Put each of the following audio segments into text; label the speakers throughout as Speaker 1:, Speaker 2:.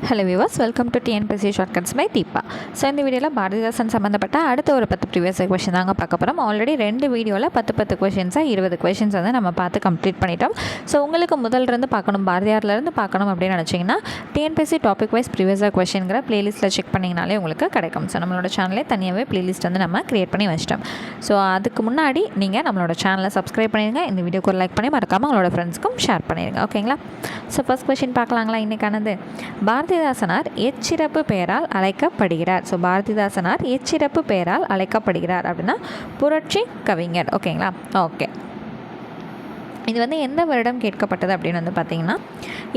Speaker 1: Hello viewers, welcome to TNPSC shortcuts by Deepa. So இந்த வீடியோவில் பாரதிதாசன் சம்மந்தப்பட்ட அடுத்த ஒரு 10 ப்ரீவியஸ் கொஷின் தாங்க பார்க்க போகிறோம். ஆல்ரெடி 2 வீடியோவில் 10 கொஷின்ஸாக 20 கொஷின்ஸ் வந்து நம்ம பார்த்து கம்ப்ளீட் பண்ணிட்டோம். ஸோ உங்களுக்கு முதல்லேருந்து பார்க்கணும், பாரதியார்லேருந்து பார்க்கணும் அப்படின்னு நினச்சிங்கன்னா டிஎன்பிஎஸ்சி டாபிக் வைஸ் ப்ரீவியஸ் கொஷின்கிற ப்ளேலிஸ்ட்டில் செக் பண்ணிங்கனாலே உங்களுக்கு கிடைக்கும். ஸோ நம்மளோட சேனலே தனியாகவே ப்ளேலிஸ்ட் வந்து நம்ம க்ரியேட் பண்ணி வச்சிட்டோம். ஸோ அதுக்கு முன்னாடி நீங்கள் நம்மளோட சேனலை சப்ஸ்கிரைப் பண்ணிடுங்க, இந்த வீடியோக்கு ஒரு லைக் பண்ணி மறக்காமல் உங்களோட ஃப்ரெண்ட்ஸ்க்கும் ஷேர் பண்ணிடுங்க. ஓகேங்களா? ஸோ ஃபர்ஸ்ட் கொஷின் பார்க்கலாங்களா? இன்றைக்கானது பாரதிதாசனார் எச்சிறப்பு பெயரால் அழைக்கப்படுகிறார். ஸோ பாரதிதாசனார் எச்சிறப்பு பெயரால் அழைக்கப்படுகிறார் அப்படின்னா புரட்சி கவிஞர். ஓகேங்களா? ஓகே, இது வந்து எந்த வருடம் கேட்கப்பட்டது அப்படின்னு வந்து பார்த்தீங்கன்னா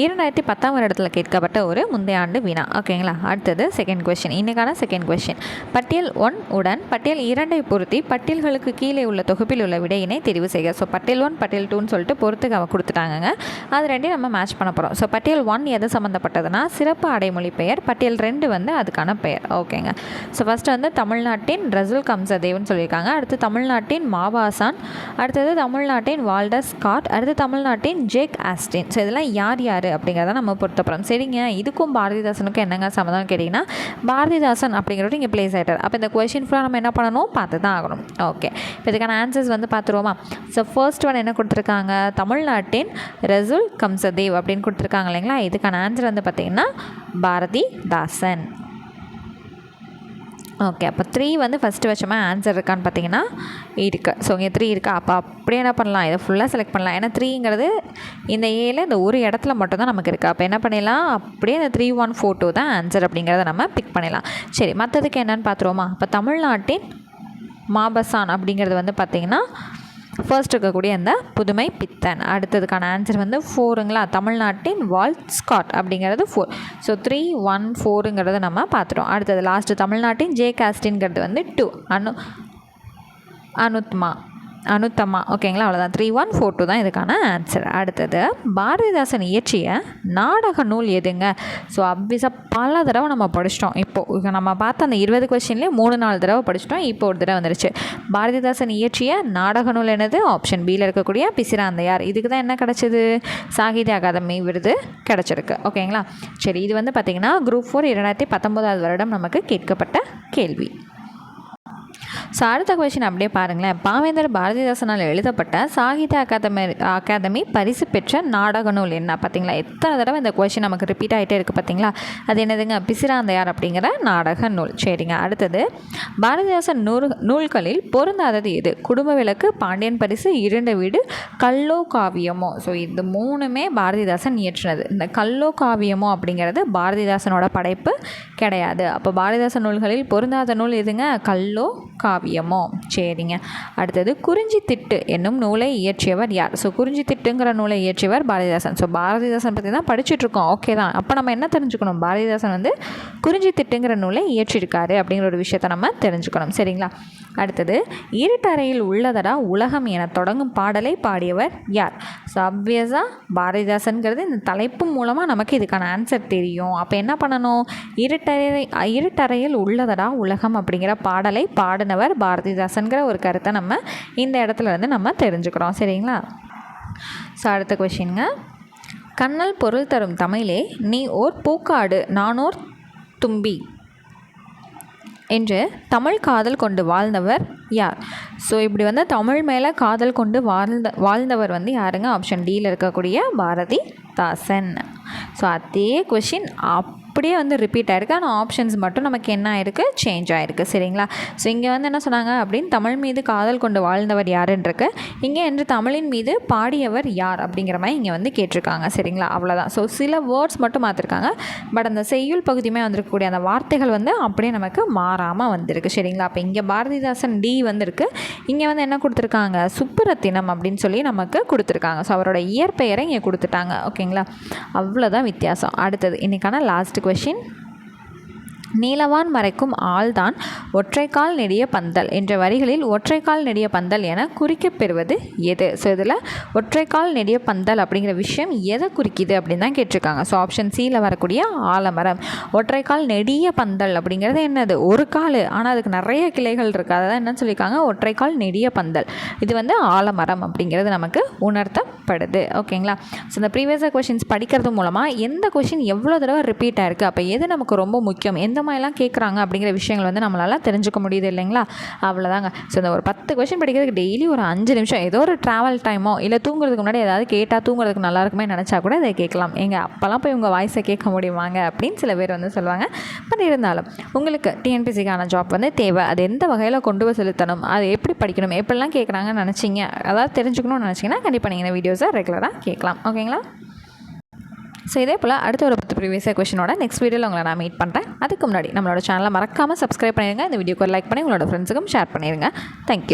Speaker 1: 2010 வருடத்தில் கேட்கப்பட்ட ஒரு முந்தைய ஆண்டு வினா. ஓகேங்களா? அடுத்தது செகண்ட் கொஷின், இன்றைக்கான செகண்ட் கொஷின். பட்டியல் 1 உடன் பட்டியல் 2 பொருத்தி பட்டியல்களுக்கு கீழே உள்ள தொகுப்பில் உள்ள விடையினை தெரிவு செய்க. ஸோ பட்டியல் 1 பட்டியல் 2ன்னு சொல்லிட்டு பொறுத்து கொடுத்துட்டாங்க. அது ரெண்டையும் நம்ம மேட்ச் பண்ண போகிறோம். ஸோ பட்டியல் 1 எது சம்மந்தப்பட்டதுன்னா சிறப்பு அடைமொழி பெயர், பட்டியல் 2 வந்து அதுக்கான பெயர். ஓகேங்க. ஸோ ஃபஸ்ட்டு வந்து தமிழ்நாட்டின் ரசூல் கம்சதேவ்னு சொல்லியிருக்காங்க. அடுத்து தமிழ்நாட்டின் மாபாசான், அடுத்தது தமிழ்நாட்டின் வால்டர் ஸ்காட், அடுத்து தமிழ்நாட்டின் ஜேக் ஆஸ்டின். ஸோ இதெல்லாம் யார் யார் அப்படிங்கிறத நம்ம பொறுத்தப்பறம். சரிங்க, இதுக்கும் பாரதிதாசனுக்கும் என்னங்க சம்மந்தம் கேட்டிங்கன்னா பாரதிதாசன் அப்படிங்கிறவர் இங்கே பிளேஸ் ஆகிட்டார். அப்போ இந்த கொஷின் ஃபுல்லாக நம்ம என்ன பண்ணணும், பார்த்து தான் ஆகணும். ஓகே, இப்போ இதுக்கான ஆன்சர்ஸ் வந்து பார்த்துருவோமா? ஸோ ஃபர்ஸ்ட் ஒன் என்ன கொடுத்துருக்காங்க, தமிழ்நாட்டின் ரசூல் கம்சதேவ் அப்படின்னு கொடுத்துருக்காங்க இல்லைங்களா? இதுக்கான ஆன்சர் வந்து பார்த்திங்கன்னா பாரதிதாசன். ஓகே, அப்போ 3 வந்து ஃபஸ்ட்டு வச்சோமா ஆன்சர் இருக்கான்னு பார்த்தீங்கன்னா இருக்குது. ஸோ இங்கே 3 இருக்கா? அப்போ அப்படியே என்ன பண்ணலாம், இதை ஃபுல்லாக செலக்ட் பண்ணலாம். ஏன்னா 3ங்கிறது இந்த ஏல இந்த ஒரு இடத்துல மட்டும் தான் நமக்கு இருக்குது. அப்போ என்ன பண்ணிடலாம், அப்படியே இந்த 3142 தான் ஆன்சர் அப்படிங்கிறத நம்ம பிக் பண்ணிடலாம். சரி, மற்றதுக்கு என்னென்னு பார்த்துருவோமா? இப்போ தமிழ்நாட்டின் மாபசான் அப்படிங்கிறது வந்து பார்த்திங்கன்னா ஃபர்ஸ்ட் இருக்கக்கூடிய அந்த புதுமை பித்தன். அடுத்ததுக்கான ஆன்சர் வந்து 4ங்களா? தமிழ்நாட்டின் வால்ட் ஸ்காட் அப்படிங்கிறது 4. ஸோ 314ங்கிறத நம்ம பார்த்துட்டோம். அடுத்தது லாஸ்ட்டு தமிழ்நாட்டின் ஜே காஸ்டின்ங்கிறது வந்து 2. அனுத்தமா. ஓகேங்களா? அவ்வளோதான். 3142 தான் இதுக்கான ஆன்சர். அடுத்தது பாரதிதாசன் இயற்றிய நாடக நூல் எதுங்க? ஸோ அப்வியஸாக பல தடவை நம்ம படிச்சிட்டோம். இப்போது நம்ம பார்த்த அந்த 20 கொஸ்டின்லேயே 3-4 தடவை படிச்சிட்டோம். இப்போ ஒரு தடவை வந்துருச்சு. பாரதிதாசன் இயற்றிய நாடக நூல் என்னது? ஆப்ஷன் பியில் இருக்கக்கூடிய பிசிராந்தையார். இதுக்கு தான் என்ன கிடச்சிது, சாகித்ய அகாதமி விருது கிடச்சிருக்கு. ஓகேங்களா? சரி, இது வந்து பார்த்திங்கன்னா குரூப் 4 2019 வருடம் நமக்கு கேட்கப்பட்ட கேள்வி. ஸோ அடுத்த கொஷின் அப்படியே பாருங்களேன். பாவேந்தர் பாரதிதாசனால் எழுதப்பட்ட சாகித்ய அகாதமி பரிசு பெற்ற நாடக நூல் என்ன? பார்த்தீங்களா, எத்தனை தடவை இந்த கொஷின் நமக்கு ரிப்பீட் ஆகிட்டே இருக்குது பார்த்தீங்களா? அது என்னதுங்க? பிசிராந்தையார் அப்படிங்கிற நாடக நூல். சரிங்க. அடுத்தது பாரதிதாசன் நூல்களில் பொருந்தாதது எது? குடும்ப விளக்கு, பாண்டியன் பரிசு, 2 வீடு, கல்லோ காவியமோ. ஸோ இது 3மே பாரதிதாசன் இயற்றினது. இந்த கல்லோ காவியமோ அப்படிங்கிறது பாரதிதாசனோட படைப்பு கிடையாது. அப்போ பாரதிதாசன் நூல்களில் பொருந்தாத நூல் எதுங்க? கல்லோ காவியமோ. சரிங்க. அடுத்தது குறிஞ்சி திட்டு என்னும் நூலை இயற்றியவர் யார்? ஸோ குறிஞ்சி திட்டுங்கிற நூலை இயற்றியவர் பாரதிதாசன். ஸோ பாரதிதாசன் பற்றி தான் படிச்சுட்ருக்கோம். ஓகே தான். அப்போ நம்ம என்ன தெரிஞ்சுக்கணும், பாரதிதாசன் வந்து குறிஞ்சி திட்டுங்கிற நூலை இயற்றியிருக்காரு அப்படிங்கிற ஒரு விஷயத்தை நம்ம தெரிஞ்சுக்கணும். சரிங்களா? அடுத்தது இருட்டறையில் உள்ளதடா உலகம் என தொடங்கும் பாடலை பாடியவர் யார்? ஸோ அப்வியஸாக பாரதிதாசன்கிறது இந்த தலைப்பு மூலமாக நமக்கு இதுக்கான ஆன்சர் தெரியும். அப்போ என்ன பண்ணணும், இருட்டறையில் உள்ளதடா உலகம் அப்படிங்கிற பாடலை பாடினவர் பாரதிதாசன்கிற ஒரு கருத்தை நம்ம இந்த இடத்துல இருந்து நம்ம தெரிஞ்சுக்கிறோம். சரிங்களா? ஸோ அடுத்த கொஷின்ங்க, கண்ணல் பொருள் தரும் தமிழே நீ ஓர் பூக்காடு நானோர் தும்பி என்று தமிழ் காதல் கொண்டு வாழ்ந்தவர் யார்? ஸோ இப்படி வந்து தமிழ் மேலே காதல் கொண்டு வாழ்ந்தவர் வந்து யாருங்க? ஆப்ஷன் டியில் இருக்கக்கூடிய பாரதிதாசன். ஸோ அதே கொஷின் அப்படியே வந்து ரிப்பீட் ஆகிருக்கு. ஆனால் ஆப்ஷன்ஸ் மட்டும் நமக்கு என்ன ஆகிருக்கு, சேஞ்ச் ஆகிருக்கு. சரிங்களா? ஸோ இங்கே வந்து என்ன சொன்னாங்க அப்படின்னு தமிழ் மீது காதல் கொண்டு வாழ்ந்தவர் யாருன்றிருக்கு. இங்கே என்று தமிழின் மீது பாடியவர் யார் அப்படிங்கிற மாதிரி இங்கே வந்து கேட்டிருக்காங்க. சரிங்களா? அவ்வளோதான். ஸோ சில வேர்ட்ஸ் மட்டும் மாற்றிருக்காங்க. பட் அந்த செய்யுள் பகுதியுமே வந்திருக்கக்கூடிய அந்த வார்த்தைகள் வந்து அப்படியே நமக்கு மாறாமல் வந்திருக்கு. சரிங்களா? அப்போ இங்கே பாரதிதாசன் டி வந்திருக்கு. இங்கே வந்து என்ன கொடுத்துருக்காங்க, சுப்புரத்தினம் அப்படின்னு சொல்லி நமக்கு கொடுத்துருக்காங்க. ஸோ அவரோட இயற்பெயரை இங்கே கொடுத்துட்டாங்க. ஓகேங்களா? அவ்வளோதான் வித்தியாசம். அடுத்தது இன்றைக்கான லாஸ்ட் கொஷின், நீலவான் மறைக்கும் ஆள்தான் ஒற்றைக்கால் நெடிய பந்தல் என்ற வரிகளில் ஒற்றைக்கால் நெடிய பந்தல் என குறிக்கப்பெறுவது எது? ஸோ இதில் ஒற்றைக்கால் நெடிய பந்தல் அப்படிங்கிற விஷயம் எதை குறிக்குது அப்படின்னு தான் கேட்டிருக்காங்க. ஸோ ஆப்ஷன் சியில் வரக்கூடிய ஆலமரம். ஒற்றைக்கால் நெடிய பந்தல் அப்படிங்கிறது என்னது? ஒரு கால், ஆனால் அதுக்கு நிறைய கிளைகள் இருக்குது. அதான் என்ன சொல்லியிருக்காங்க? ஒற்றைக்கால் நெடிய பந்தல். இது வந்து ஆலமரம் அப்படிங்கிறது நமக்கு உணர்த்தப்படுது. ஓகேங்களா? ஸோ இந்த ப்ரீவியஸ் கொஷின்ஸ் படிக்கிறது மூலமாக எந்த கொஷின் எவ்வளோ தடவை ரிப்பீட் ஆயிருக்கு, அப்போ எது நமக்கு ரொம்ப முக்கியம், எந்த மாதிரிலாம் கேட்குறாங்க அப்படிங்கிற விஷயங்கள் வந்து நம்மளால் தெரிஞ்சுக்க முடியுது இல்லைங்களா? அவ்வளோதாங்க. ஸோ இந்த ஒரு 10 கொஷின் படிக்கிறதுக்கு டெய்லி ஒரு 5 நிமிஷம் ஏதோ ஒரு ட்ராவல் டைமோ இல்லை தூங்குறதுக்கு முன்னாடி ஏதாவது கேட்டால் தூங்குறதுக்கு நல்லா இருக்குமே நினச்சா கூட இதை கேட்கலாம். அப்போல்லாம் போய் உங்கள் வாய்ஸை கேட்க முடியுமாங்க அப்படின்னு சில பேர் வந்து சொல்லுவாங்க. பட் இருந்தாலும் உங்களுக்கு டிஎன்பிசிக்கான ஜாப் வந்து தேவை, அது எந்த வகையில் கொண்டு போய் செலுத்தணும், அது எப்படி படிக்கணும், எப்படிலாம் கேட்குறாங்கன்னு நினச்சிங்க, அதாவது தெரிஞ்சுக்கணும்னு நினச்சிங்கன்னா கண்டிப்பாக நீங்கள் இந்த வீடியோஸை ரெகுலராக கேட்கலாம். ஓகேங்களா? ஸோ இதே போல் அடுத்த ஒரு 10 ப்ரீவியஸ் கொஷினோட நெக்ஸ்ட் வீடியோவில் உங்களை நான் மீட் பண்ணுறேன். அதுக்கு முன்னாடி நம்மளோட சேனலை மறக்காமல் சப்ஸ்கிரைப் பண்ணிடுங்க. இந்த வீடியோக்கு ஒரு லைக் பண்ணி உங்களோட ஃப்ரெண்ட்ஸுக்கும் ஷேர் பண்ணிடுங்க. தேங்க்யூ.